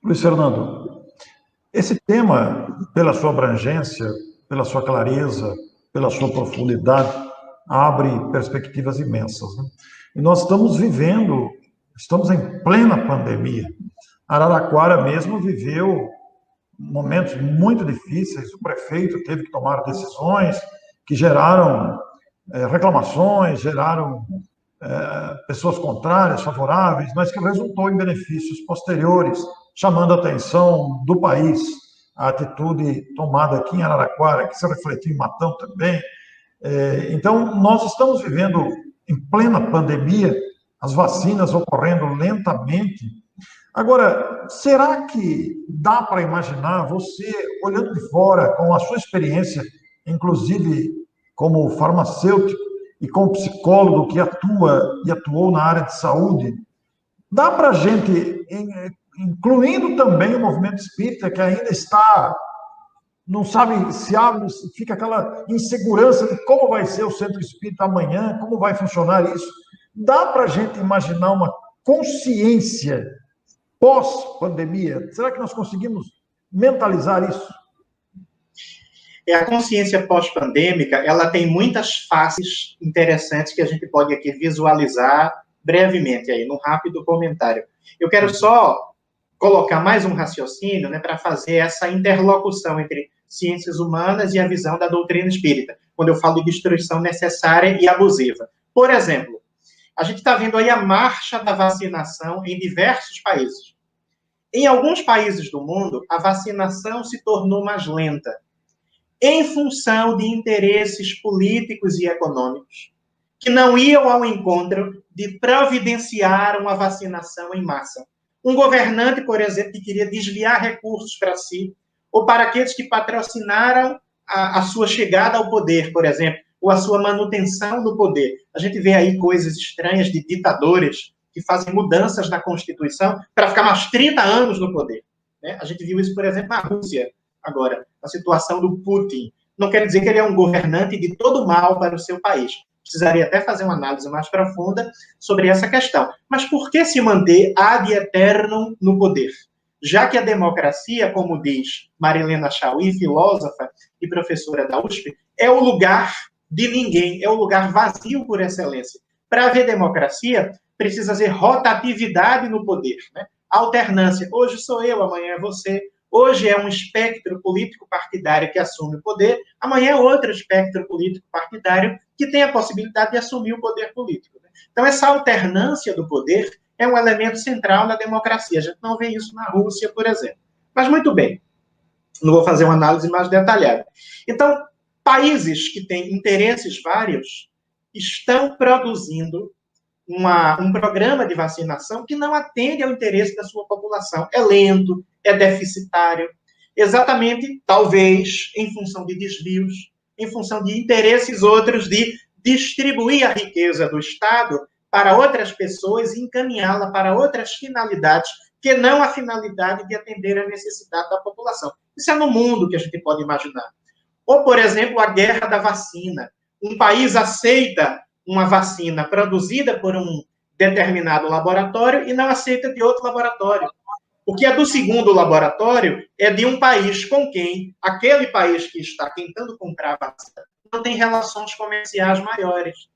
Luiz Fernando, esse tema, pela sua abrangência, pela sua clareza, pela sua profundidade, abre perspectivas imensas, né? E nós estamos em plena pandemia. Araraquara mesmo viveu momentos muito difíceis, o prefeito teve que tomar decisões que geraram reclamações, geraram pessoas contrárias, favoráveis, mas que resultou em benefícios posteriores, chamando a atenção do país. A atitude tomada aqui em Araraquara, que se refletiu em Matão também. Então, nós estamos vivendo em plena pandemia, as vacinas ocorrendo lentamente. Agora, será que dá para imaginar você, olhando de fora, com a sua experiência, inclusive como farmacêutico e como psicólogo que atua e atuou na área de saúde, dá para a gente, incluindo também o movimento espírita, que ainda está, não sabe se abre, fica aquela insegurança de como vai ser o centro espírita amanhã, como vai funcionar isso. Dá para a gente imaginar uma consciência pós-pandemia? Será que nós conseguimos mentalizar isso? A consciência pós-pandêmica, ela tem muitas faces interessantes que a gente pode aqui visualizar brevemente aí, num rápido comentário. Eu quero só colocar mais um raciocínio, né, para fazer essa interlocução entre ciências humanas e a visão da doutrina espírita, quando eu falo de destruição necessária e abusiva. Por exemplo, a gente está vendo aí a marcha da vacinação em diversos países. Em alguns países do mundo, a vacinação se tornou mais lenta, em função de interesses políticos e econômicos, que não iam ao encontro de providenciar uma vacinação em massa. Um governante, por exemplo, que queria desviar recursos para si, ou para aqueles que patrocinaram a sua chegada ao poder, por exemplo, ou a sua manutenção no poder. A gente vê aí coisas estranhas de ditadores que fazem mudanças na Constituição para ficar mais 30 anos no poder. Né? A gente viu isso, por exemplo, na Rússia, agora, a situação do Putin. Não quer dizer que ele é um governante de todo mal para o seu país. Precisaria até fazer uma análise mais profunda sobre essa questão. Mas por que se manter ad eternum no poder? Já que a democracia, como diz Marilena Chauí, filósofa e professora da USP, é o lugar de ninguém, é o lugar vazio por excelência. Para haver democracia, precisa haver rotatividade no poder, né? Alternância. Hoje sou eu, amanhã é você. Hoje é um espectro político partidário que assume o poder, amanhã é outro espectro político partidário que tem a possibilidade de assumir o poder político. Então, essa alternância do poder é um elemento central na democracia. A gente não vê isso na Rússia, por exemplo. Mas, muito bem, não vou fazer uma análise mais detalhada. Então, países que têm interesses vários estão produzindo um programa de vacinação que não atende ao interesse da sua população. É lento, é deficitário, exatamente, talvez, em função de desvios, em função de interesses outros de distribuir a riqueza do Estado para outras pessoas e encaminhá-la para outras finalidades, que não a finalidade de atender a necessidade da população. Isso é no mundo que a gente pode imaginar. Ou, por exemplo, a guerra da vacina. Um país aceita uma vacina produzida por um determinado laboratório e não aceita de outro laboratório. Porque a do segundo laboratório é de um país com quem aquele país que está tentando comprar a vacina não tem relações comerciais maiores.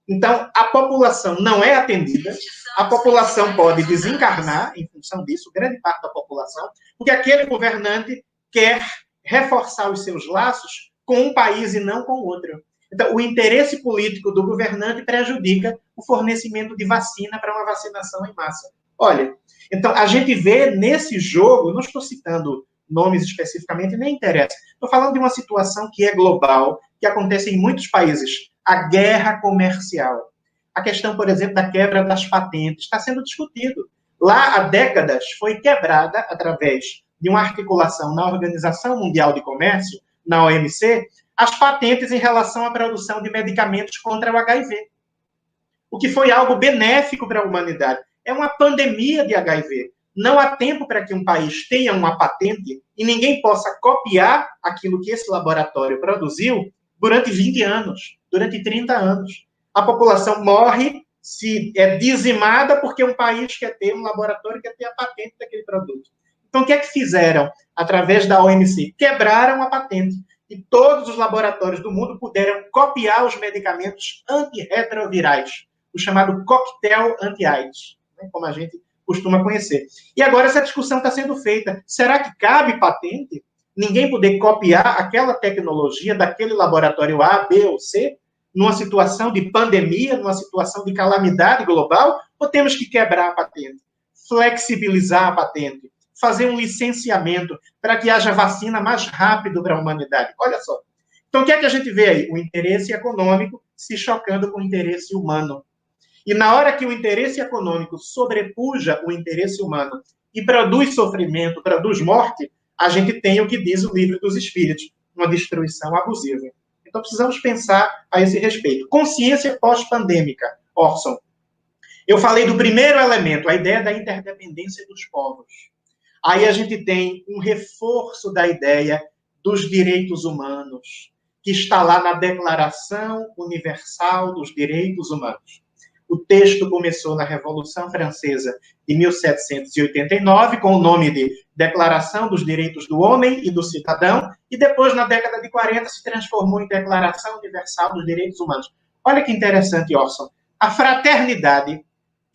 Então, a população não é atendida, a população pode desencarnar em função disso, grande parte da população, porque aquele governante quer reforçar os seus laços com um país e não com outro. Então, o interesse político do governante prejudica o fornecimento de vacina para uma vacinação em massa. Olha, então, a gente vê nesse jogo, não estou citando nomes especificamente, nem interessa, estou falando de uma situação que é global, que acontece em muitos países, a guerra comercial. A questão, por exemplo, da quebra das patentes está sendo discutido. Lá, há décadas, foi quebrada, através de uma articulação na Organização Mundial de Comércio, na OMC, as patentes em relação à produção de medicamentos contra o HIV. O que foi algo benéfico para a humanidade. É uma pandemia de HIV. Não há tempo para que um país tenha uma patente e ninguém possa copiar aquilo que esse laboratório produziu durante 20 anos, durante 30 anos. A população morre, se é dizimada porque um país quer ter, um laboratório quer ter a patente daquele produto. Então, o que é que fizeram através da OMC? Quebraram a patente. E todos os laboratórios do mundo puderam copiar os medicamentos antirretrovirais, o chamado coquetel anti-AIDS, né, como a gente costuma conhecer. E agora essa discussão está sendo feita. Será que cabe patente? Ninguém poder copiar aquela tecnologia daquele laboratório A, B ou C, numa situação de pandemia, numa situação de calamidade global, ou temos que quebrar a patente, flexibilizar a patente, fazer um licenciamento para que haja vacina mais rápido para a humanidade? Olha só. Então, o que é que a gente vê aí? O interesse econômico se chocando com o interesse humano. E na hora que o interesse econômico sobrepuja o interesse humano e produz sofrimento, produz morte, a gente tem o que diz o livro dos Espíritos, uma destruição abusiva. Então, precisamos pensar a esse respeito. Consciência pós-pandêmica, Orson. Eu falei do primeiro elemento, a ideia da interdependência dos povos. Aí a gente tem um reforço da ideia dos direitos humanos, que está lá na Declaração Universal dos Direitos Humanos. O texto começou na Revolução Francesa de 1789, com o nome de Declaração dos Direitos do Homem e do Cidadão, e depois, na década de 40, se transformou em Declaração Universal dos Direitos Humanos. Olha que interessante, Orson. A fraternidade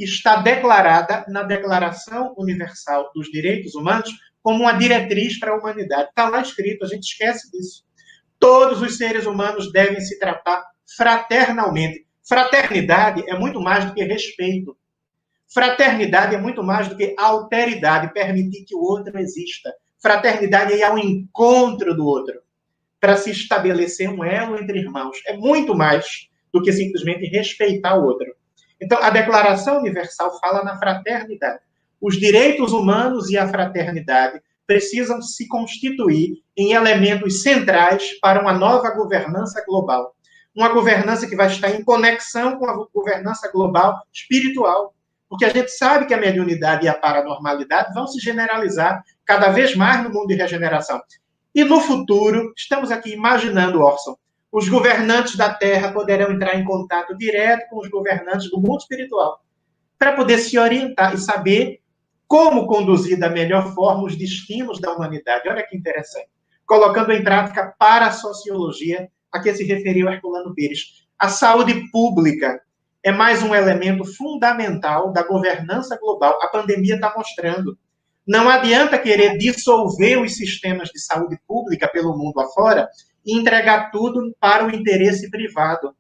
está declarada na Declaração Universal dos Direitos Humanos como uma diretriz para a humanidade. Está lá escrito, a gente esquece disso. Todos os seres humanos devem se tratar fraternalmente. Fraternidade é muito mais do que respeito. Fraternidade é muito mais do que alteridade, permitir que o outro exista. Fraternidade é ir ao encontro do outro, para se estabelecer um elo entre irmãos. É muito mais do que simplesmente respeitar o outro. Então, a Declaração Universal fala na fraternidade. Os direitos humanos e a fraternidade precisam se constituir em elementos centrais para uma nova governança global. Uma governança que vai estar em conexão com a governança global espiritual. Porque a gente sabe que a mediunidade e a paranormalidade vão se generalizar cada vez mais no mundo de regeneração. E no futuro, estamos aqui imaginando, Orson, os governantes da Terra poderão entrar em contato direto com os governantes do mundo espiritual, para poder se orientar e saber como conduzir da melhor forma os destinos da humanidade. Olha que interessante. Colocando em prática para a sociologia a que se referiu Herculano Pires. A saúde pública é mais um elemento fundamental da governança global. A pandemia está mostrando. Não adianta querer dissolver os sistemas de saúde pública pelo mundo afora e entregar tudo para o interesse privado.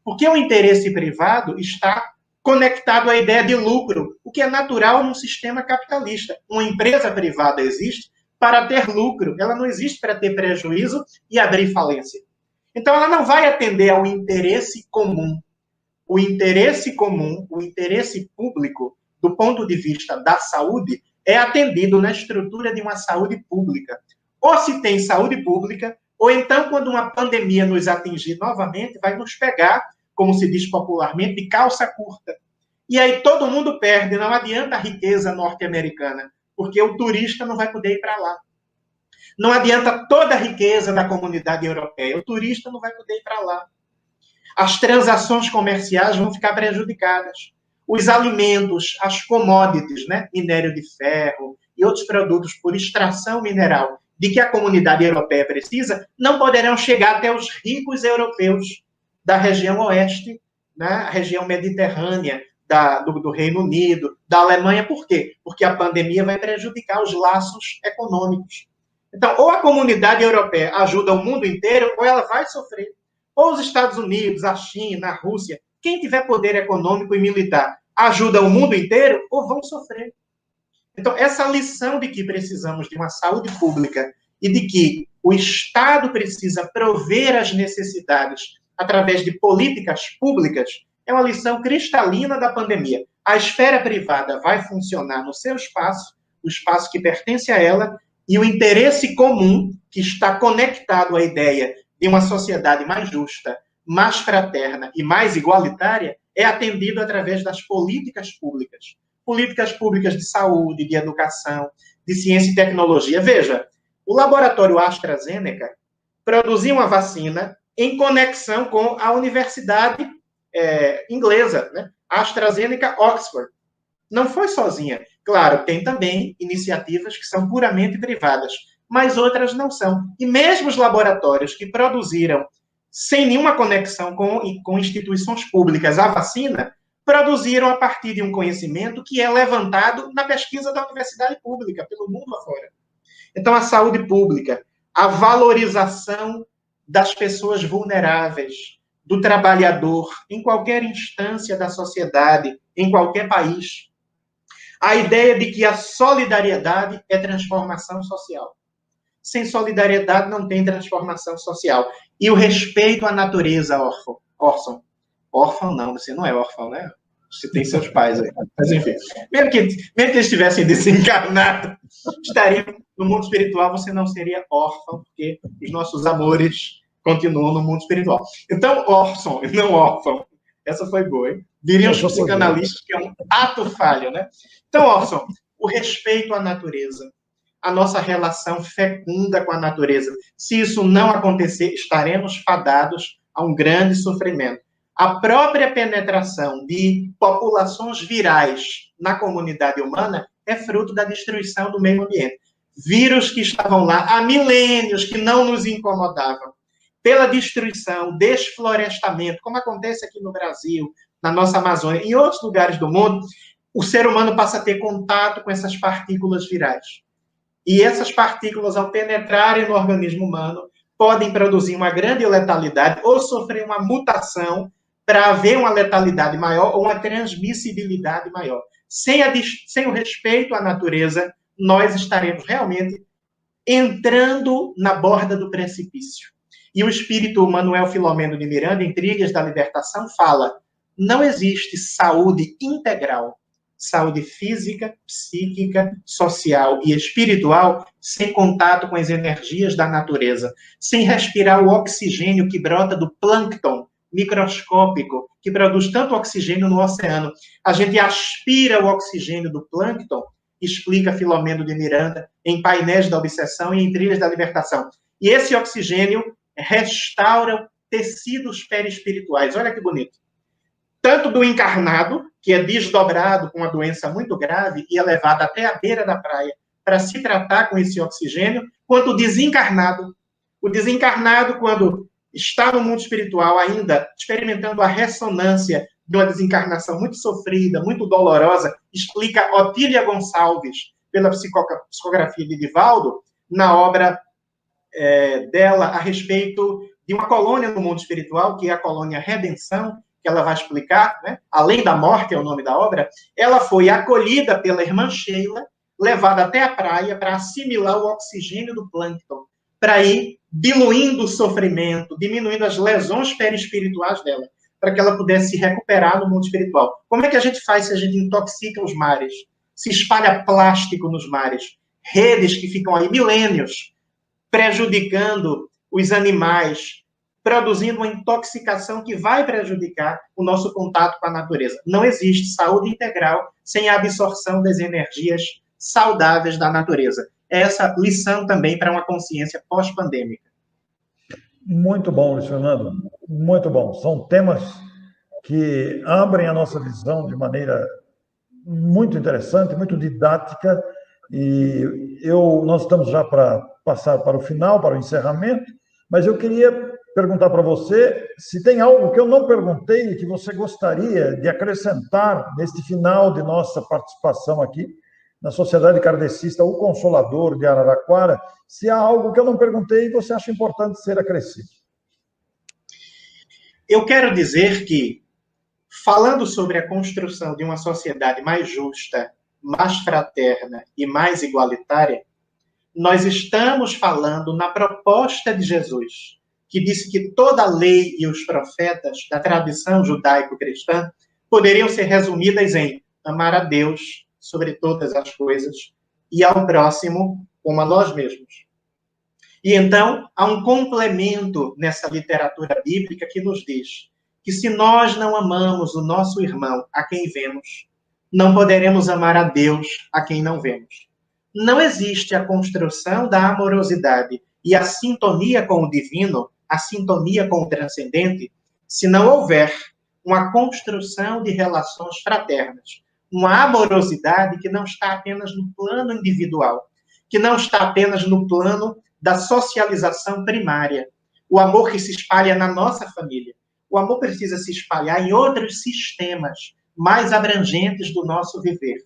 Porque o interesse privado está conectado à ideia de lucro, o que é natural num sistema capitalista. Uma empresa privada existe para ter lucro, ela não existe para ter prejuízo e abrir falência. Então, ela não vai atender ao interesse comum. O interesse comum, o interesse público, do ponto de vista da saúde, é atendido na estrutura de uma saúde pública. Ou se tem saúde pública, ou então, quando uma pandemia nos atingir novamente, vai nos pegar, como se diz popularmente, de calça curta. E aí todo mundo perde, não adianta a riqueza norte-americana, porque o turista não vai poder ir para lá. Não adianta toda a riqueza da comunidade europeia, o turista não vai poder ir para lá. As transações comerciais vão ficar prejudicadas. Os alimentos, as commodities, né? Minério de ferro e outros produtos por extração mineral, de que a comunidade europeia precisa, não poderão chegar até os ricos europeus da região oeste, né? A região mediterrânea, do Reino Unido, da Alemanha. Por quê? Porque a pandemia vai prejudicar os laços econômicos. Então, ou a comunidade europeia ajuda o mundo inteiro, ou ela vai sofrer. Ou os Estados Unidos, a China, a Rússia, quem tiver poder econômico e militar, ajuda o mundo inteiro, ou vão sofrer. Então, essa lição de que precisamos de uma saúde pública e de que o Estado precisa prover as necessidades através de políticas públicas é uma lição cristalina da pandemia. A esfera privada vai funcionar no seu espaço, o espaço que pertence a ela, e o interesse comum, que está conectado à ideia de uma sociedade mais justa, mais fraterna e mais igualitária, é atendido através das políticas públicas. Políticas públicas de saúde, de educação, de ciência e tecnologia. Veja, o laboratório AstraZeneca produziu uma vacina em conexão com a universidade inglesa, né? AstraZeneca Oxford. Não foi sozinha. Claro, tem também iniciativas que são puramente privadas, mas outras não são. E mesmo os laboratórios que produziram, sem nenhuma conexão com instituições públicas, a vacina, produziram a partir de um conhecimento que é levantado na pesquisa da universidade pública, pelo mundo afora. Então, a saúde pública, a valorização das pessoas vulneráveis, do trabalhador, em qualquer instância da sociedade, em qualquer país. A ideia de que a solidariedade é transformação social. Sem solidariedade não tem transformação social. E o respeito à natureza, Orson. Órfão não, você não é órfão, né? Você tem seus pais aí. Mas, enfim, mesmo que eles tivessem desencarnado, estariam no mundo espiritual, você não seria órfão, porque os nossos amores continuam no mundo espiritual. Então, Orson, não órfão. Essa foi boa, hein? Diriam os psicanalistas que é um ato falho, né? Então, Orson, o respeito à natureza, a nossa relação fecunda com a natureza. Se isso não acontecer, estaremos fadados a um grande sofrimento. A própria penetração de populações virais na comunidade humana é fruto da destruição do meio ambiente. Vírus que estavam lá há milênios, que não nos incomodavam. Pela destruição, desflorestamento, como acontece aqui no Brasil, na nossa Amazônia, em outros lugares do mundo, o ser humano passa a ter contato com essas partículas virais. E essas partículas, ao penetrarem no organismo humano, podem produzir uma grande letalidade ou sofrer uma mutação para haver uma letalidade maior ou uma transmissibilidade maior. Sem o respeito à natureza, nós estaremos realmente entrando na borda do precipício. E o espírito Manuel Filomeno de Miranda, em Trilhas da Libertação, fala: não existe saúde integral, saúde física, psíquica, social e espiritual, sem contato com as energias da natureza, sem respirar o oxigênio que brota do plâncton microscópico, que produz tanto oxigênio no oceano. A gente aspira o oxigênio do plâncton, explica Filomeno de Miranda, em Painéis da Obsessão e em Trilhas da Libertação. E esse oxigênio restaura tecidos perispirituais. Olha que bonito. Tanto do encarnado, que é desdobrado com uma doença muito grave e é levado até a beira da praia para se tratar com esse oxigênio, quanto o desencarnado. O desencarnado, quando está no mundo espiritual ainda, experimentando a ressonância de uma desencarnação muito sofrida, muito dolorosa, explica Otília Gonçalves, pela psicografia de Divaldo, na obra dela a respeito de uma colônia no mundo espiritual, que é a colônia Redenção, que ela vai explicar, né? Além da Morte é o nome da obra. Ela foi acolhida pela irmã Sheila, levada até a praia para assimilar o oxigênio do plâncton, para ir diluindo o sofrimento, diminuindo as lesões perispirituais dela, para que ela pudesse se recuperar no mundo espiritual. Como é que a gente faz se a gente intoxica os mares? Se espalha plástico nos mares, redes que ficam aí milênios, prejudicando os animais, produzindo uma intoxicação que vai prejudicar o nosso contato com a natureza. Não existe saúde integral sem a absorção das energias saudáveis da natureza. Essa lição também para uma consciência pós-pandêmica. Muito bom, Luiz Fernando. Muito bom. São temas que abrem a nossa visão de maneira muito interessante, muito didática, e nós estamos já para passar para o final, para o encerramento, mas eu queria perguntar para você se tem algo que eu não perguntei e que você gostaria de acrescentar neste final de nossa participação aqui na Sociedade Kardecista, o Consolador de Araraquara, se há algo que eu não perguntei e você acha importante ser acrescido. Eu quero dizer que, falando sobre a construção de uma sociedade mais justa, mais fraterna e mais igualitária, nós estamos falando na proposta de Jesus, que disse que toda a lei e os profetas da tradição judaico-cristã poderiam ser resumidas em amar a Deus sobre todas as coisas e ao próximo como a nós mesmos. E então, há um complemento nessa literatura bíblica que nos diz que se nós não amamos o nosso irmão a quem vemos, não poderemos amar a Deus a quem não vemos. Não existe a construção da amorosidade e a sintonia com o divino, a sintonia com o transcendente, se não houver uma construção de relações fraternas, uma amorosidade que não está apenas no plano individual, que não está apenas no plano da socialização primária. O amor que se espalha na nossa família. O amor precisa se espalhar em outros sistemas mais abrangentes do nosso viver.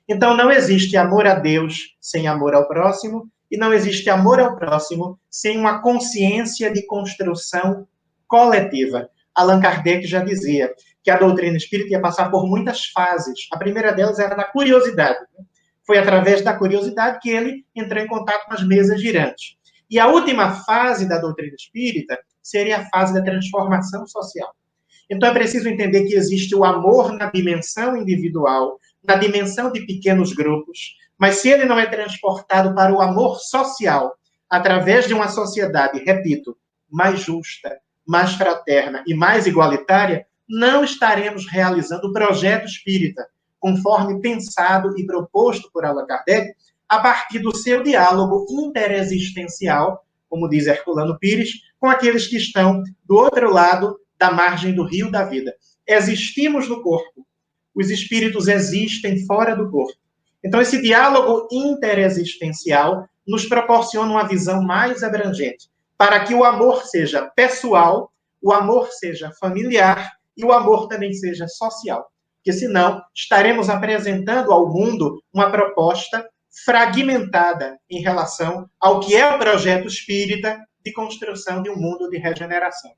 Então, não existe amor a Deus sem amor ao próximo, e não existe amor ao próximo sem uma consciência de construção coletiva. Allan Kardec já dizia que a doutrina espírita ia passar por muitas fases. A primeira delas era da curiosidade. Foi através da curiosidade que ele entrou em contato com as mesas girantes. E a última fase da doutrina espírita seria a fase da transformação social. Então é preciso entender que existe o amor na dimensão individual, na dimensão de pequenos grupos, mas se ele não é transportado para o amor social, através de uma sociedade, repito, mais justa, mais fraterna e mais igualitária, não estaremos realizando o projeto espírita, conforme pensado e proposto por Allan Kardec, a partir do seu diálogo interexistencial, como diz Herculano Pires, com aqueles que estão do outro lado da margem do rio da vida. Existimos no corpo. Os espíritos existem fora do corpo. Então, esse diálogo interexistencial nos proporciona uma visão mais abrangente, para que o amor seja pessoal, o amor seja familiar e o amor também seja social. Porque, senão, estaremos apresentando ao mundo uma proposta fragmentada em relação ao que é o projeto espírita de construção de um mundo de regeneração.